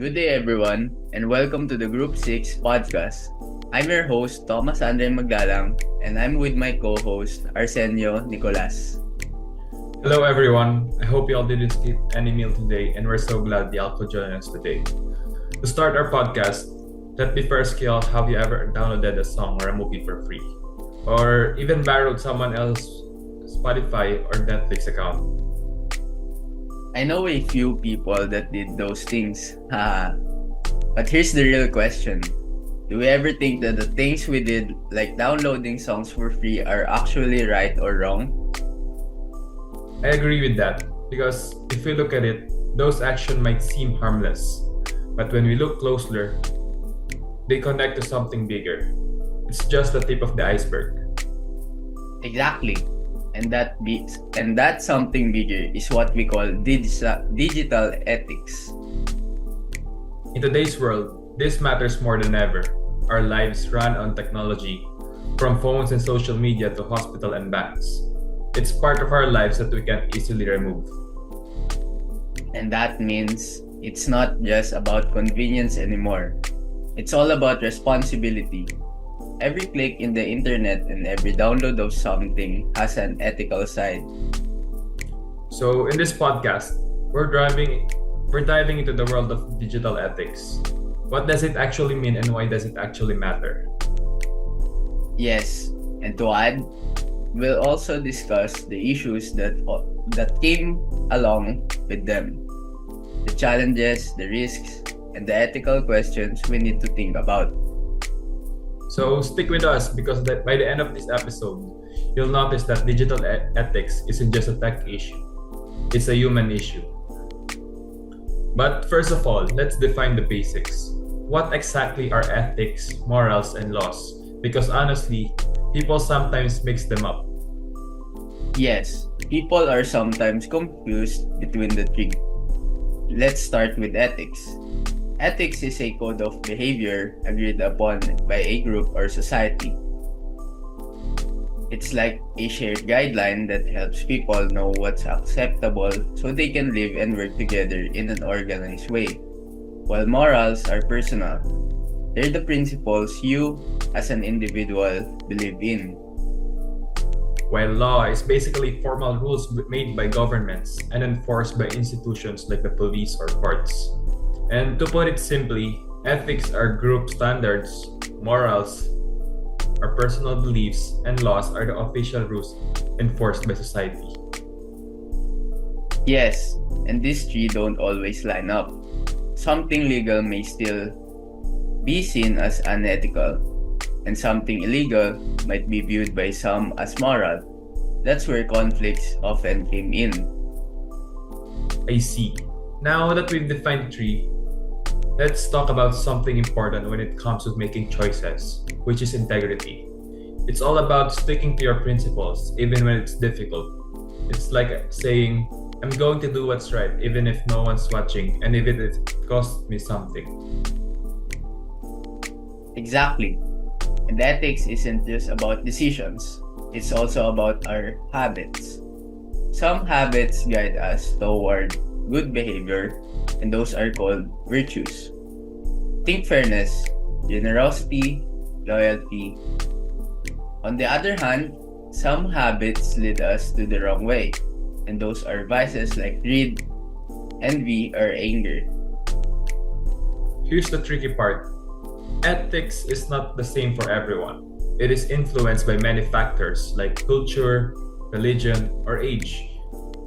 Good day, everyone, and welcome to the Group 6 podcast. I'm your host, Thomas Andre Maglalang, and I'm with my co-host, Arsenio Nicolas. Hello everyone, I hope you all didn't skip any meal today and we're so glad you all could join us today. To start our podcast, let me first kill have you ever downloaded a song or a movie for free? Or even borrowed someone else's Spotify or Netflix account? I know a few people that did those things, but here's the real question. Do we ever think that the things we did, like downloading songs for free, are actually right or wrong? I agree with that because if we look at it, those actions might seem harmless, but when we look closer, they connect to something bigger. It's just the tip of the iceberg. Exactly. And that something bigger is what we call digital ethics. In today's world, this matters more than ever. Our lives run on technology, from phones and social media to hospital and banks. It's part of our lives that we can't easily remove. And that means it's not just about convenience anymore. It's all about responsibility. Every click in the internet and every download of something has an ethical side. So in this podcast, we're diving into the world of digital ethics. What does it actually mean and why does it actually matter? Yes, and to add, we'll also discuss the issues that came along with them, the challenges, the risks, and the ethical questions we need to think about. So stick with us because by the end of this episode, you'll notice that digital ethics isn't just a tech issue. It's a human issue. But first of all, let's define the basics. What exactly are ethics, morals, and laws? Because honestly, people sometimes mix them up. Yes, people are sometimes confused between the three. Let's start with ethics. Ethics is a code of behavior agreed upon by a group or society. It's like a shared guideline that helps people know what's acceptable so they can live and work together in an organized way. While morals are personal, they're the principles you, as an individual, believe in. While law is basically formal rules made by governments and enforced by institutions like the police or courts. And to put it simply, ethics are group standards, morals are personal beliefs, and laws are the official rules enforced by society. Yes, and these three don't always line up. Something legal may still be seen as unethical, and something illegal might be viewed by some as moral. That's where conflicts often came in. I see. Now that we've defined three, let's talk about something important when it comes to making choices, which is integrity. It's all about sticking to your principles, even when it's difficult. It's like saying, I'm going to do what's right, even if no one's watching, and even if it costs me something. Exactly. And ethics isn't just about decisions, it's also about our habits. Some habits guide us toward good behavior, and those are called virtues. Think fairness, generosity, loyalty. On the other hand, some habits lead us to the wrong way, and those are vices like greed, envy, or anger. Here's the tricky part. Ethics is not the same for everyone. It is influenced by many factors like culture, religion, or age.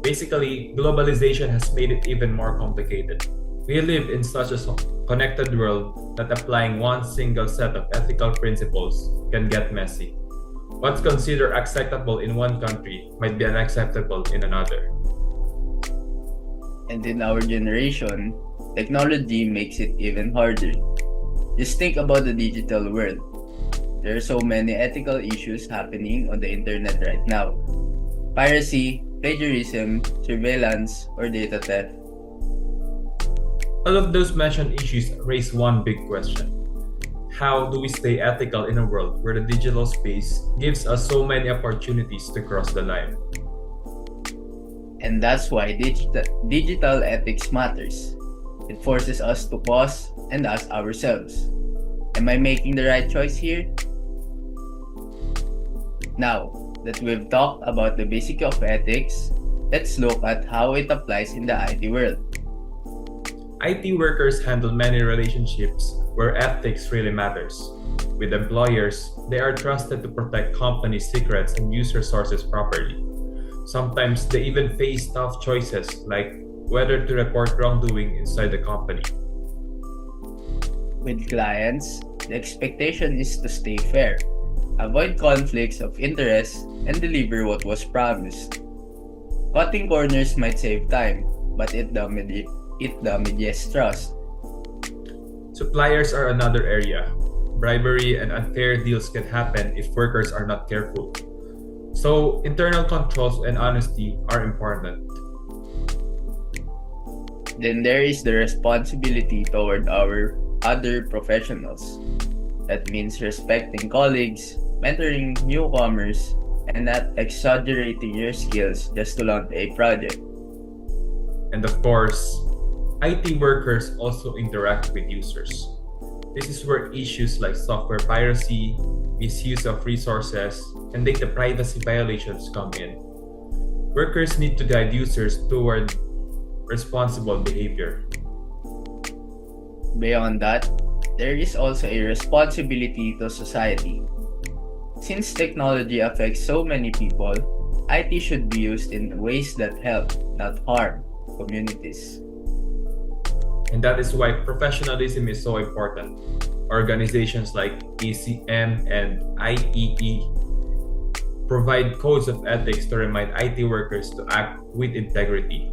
Basically, globalization has made it even more complicated. We live in such a connected world that applying one single set of ethical principles can get messy. What's considered acceptable in one country might be unacceptable in another. And in our generation, technology makes it even harder. Just think about the digital world. There are so many ethical issues happening on the internet right now. Piracy, plagiarism, surveillance, or data theft. All of those mentioned issues raise one big question. How do we stay ethical in a world where the digital space gives us so many opportunities to cross the line? And that's why digital ethics matters. It forces us to pause and ask ourselves, am I making the right choice here? Now that we've talked about the basic of ethics, let's look at how it applies in the IT world. IT workers handle many relationships where ethics really matters. With employers, they are trusted to protect company secrets and use resources properly. Sometimes they even face tough choices like whether to report wrongdoing inside the company. With clients, the expectation is to stay fair, avoid conflicts of interest, and deliver what was promised. Cutting corners might save time, but it damages trust. Suppliers are another area. Bribery and unfair deals can happen if workers are not careful. So, internal controls and honesty are important. Then there is the responsibility toward our other professionals. That means respecting colleagues, mentoring newcomers, and not exaggerating your skills just to launch a project. And of course, IT workers also interact with users. This is where issues like software piracy, misuse of resources, and data privacy violations come in. Workers need to guide users toward responsible behavior. Beyond that, there is also a responsibility to society. Since technology affects so many people, IT should be used in ways that help, not harm, communities. And that is why professionalism is so important. Organizations like ECM and IEE provide codes of ethics to remind IT workers to act with integrity,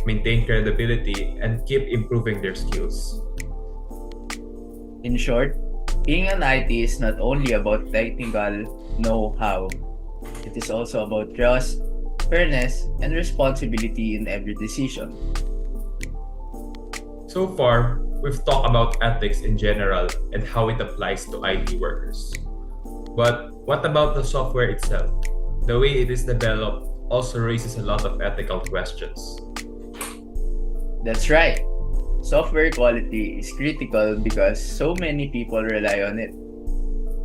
maintain credibility, and keep improving their skills. In short, being an IT is not only about technical know-how, it is also about trust, fairness, and responsibility in every decision. So far, we've talked about ethics in general and how it applies to IT workers. But what about the software itself? The way it is developed also raises a lot of ethical questions. That's right. Software quality is critical because so many people rely on it.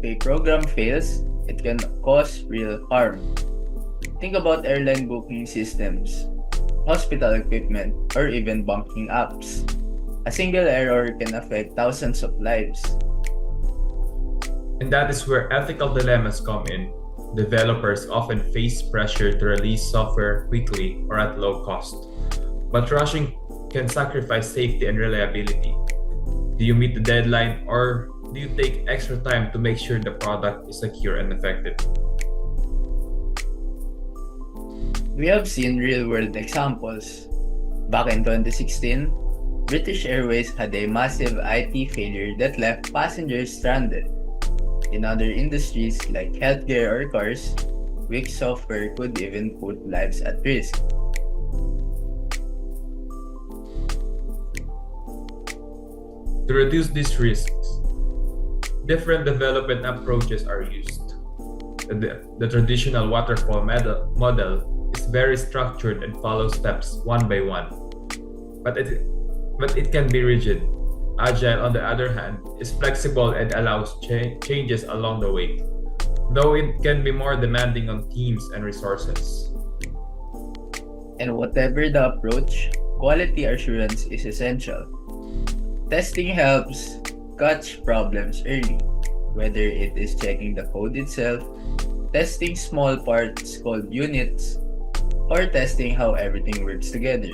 If a program fails, it can cause real harm. Think about airline booking systems, hospital equipment, or even banking apps. A single error can affect thousands of lives. And that is where ethical dilemmas come in. Developers often face pressure to release software quickly or at low cost. But rushing can sacrifice safety and reliability. Do you meet the deadline or do you take extra time to make sure the product is secure and effective? We have seen real-world examples. Back in 2016, British Airways had a massive IT failure that left passengers stranded. In other industries like healthcare or cars, weak software could even put lives at risk. To reduce these risks, different development approaches are used. The traditional waterfall model is very structured and follows steps one by one, but it can be rigid. Agile, on the other hand, is flexible and allows changes along the way, though it can be more demanding on teams and resources. And whatever the approach, quality assurance is essential. Testing helps catch problems early, whether it is checking the code itself, testing small parts called units, or testing how everything works together.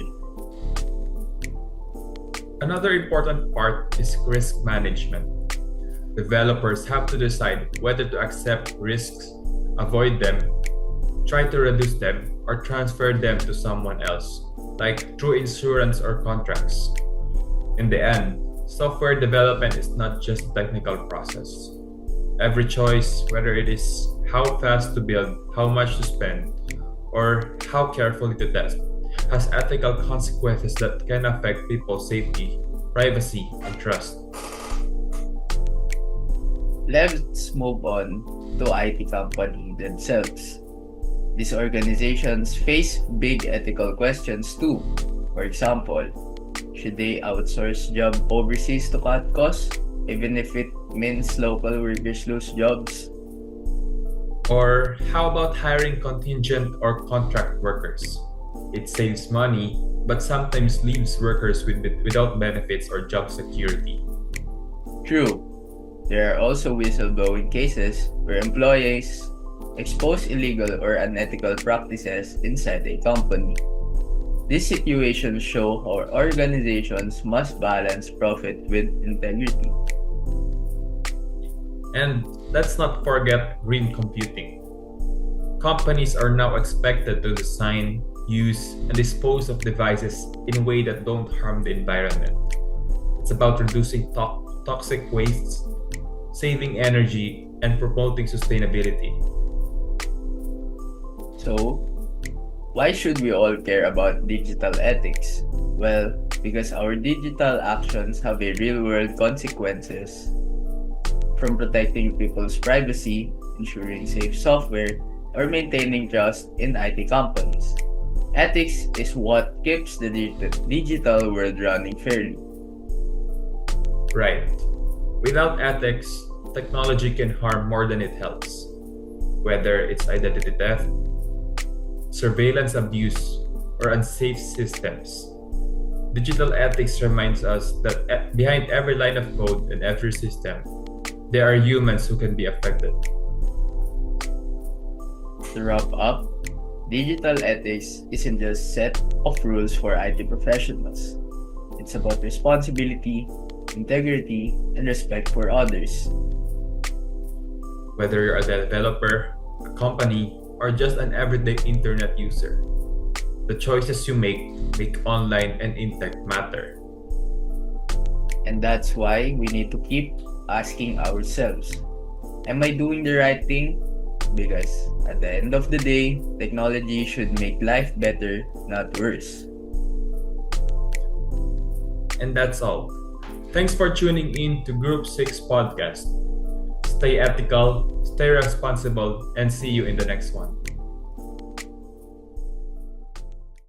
Another important part is risk management. Developers have to decide whether to accept risks, avoid them, try to reduce them, or transfer them to someone else, like through insurance or contracts. In the end, software development is not just a technical process. Every choice, whether it is how fast to build, how much to spend, or how carefully to test, has ethical consequences that can affect people's safety, privacy, and trust. Let's move on to IT companies themselves. These organizations face big ethical questions too. For example, Should they outsource job overseas to cut costs, even if it means local workers lose jobs? Or how about hiring contingent or contract workers? It saves money, but sometimes leaves workers without benefits or job security. True. There are also whistleblowing cases where employees expose illegal or unethical practices inside a company. These situations show how organizations must balance profit with integrity. And let's not forget green computing. Companies are now expected to design, use, and dispose of devices in a way that don't harm the environment. It's about reducing toxic wastes, saving energy, and promoting sustainability. So, why should we all care about digital ethics? Well, because our digital actions have a real-world consequences, from protecting people's privacy, ensuring safe software, or maintaining trust in IT companies. Ethics is what keeps the digital world running fairly. Right. Without ethics, technology can harm more than it helps. Whether it's identity theft, surveillance abuse, or unsafe systems. Digital ethics reminds us that behind every line of code and every system, there are humans who can be affected. To wrap up, digital ethics isn't just a set of rules for IT professionals. It's about responsibility, integrity, and respect for others. Whether you're a developer, a company, or just an everyday internet user, the choices you make online and in tech matter. And that's why we need to keep asking ourselves, am I doing the right thing? Because at the end of the day, technology should make life better, not worse. And that's all. Thanks for tuning in to Group 6 podcast. Stay ethical, stay responsible, and see you in the next one.